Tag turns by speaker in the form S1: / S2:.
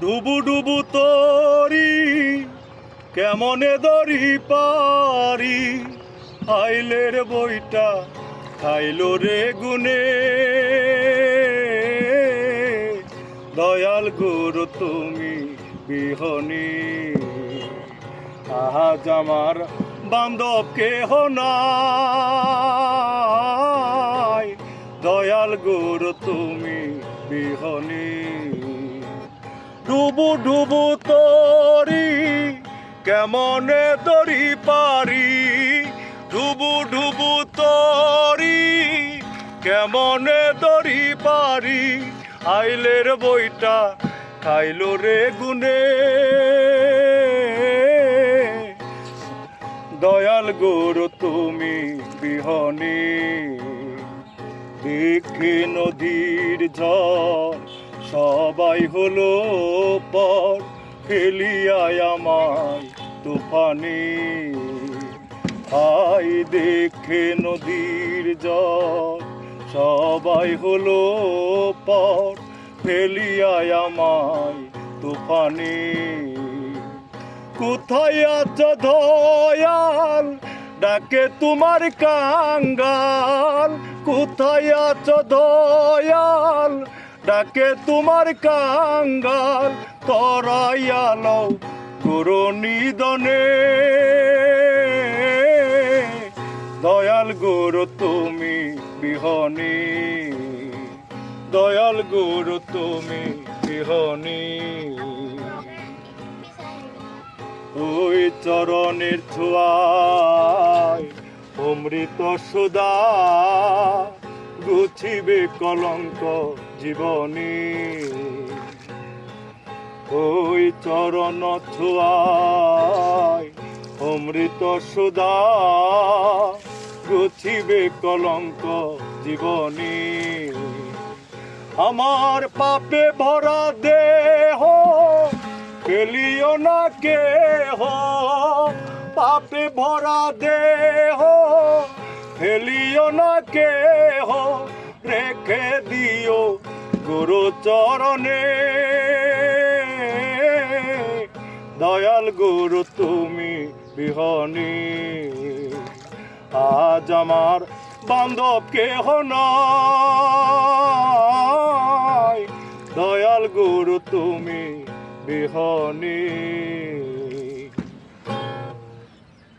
S1: ডুবু ডুবু তরি কেমনে দরি পারি, আইলের বইটা খাইলো রে গুনে। দয়াল গুরু তুমি বিহনী, আজ আমার বান্ধব কেহ নাই। দয়াল গুরু তুমি বিহনী। ডুবু ডুবু তরি কেমনে দরি পারি, ডুবু ডুবু তরি কেমনে দরি পারি, আইলের বইটা খাইলো রে গুনে। দয়াল গুরু তুমি বিহনী। দেখে নদীর ঝড় সবাই হলো পর, ফেলিয়ায় আমায় তুফানে। হাই দেখে নদীর জল সবাই হলো পর, ফেলিয়ায় আমায় তুফানে। কোথায় আছো দয়াল, ডাকে তোমার কাঙ্গাল। কোথায় আছো দয়াল, ডাকে তোমার কাঙ্গাল। তরাইয়া লও গুরু নিদনে। দয়াল গুরু তুমি বিহনী, দয়াল গুরু তুমি বিহনী। ওই চরণের ছোঁয়ায় অমৃত সুধা, গুছিবে কলঙ্ক জীবনী। ওই চরণ ছোঁয়ায় অমৃত সুধা, গুছিবে কলঙ্ক জীবনী। আমার পাপে ভরা দেহ ফেলিও না কেহ, পাপে ভরা দেহ ফেলিও না কেহ। রেখে দিও গুরু চরণে। দয়াল গুরু তুমি বিহনী, আজ আমার বান্ধব কেহ নাই। দয়াল গুরু তুমি বিহনী।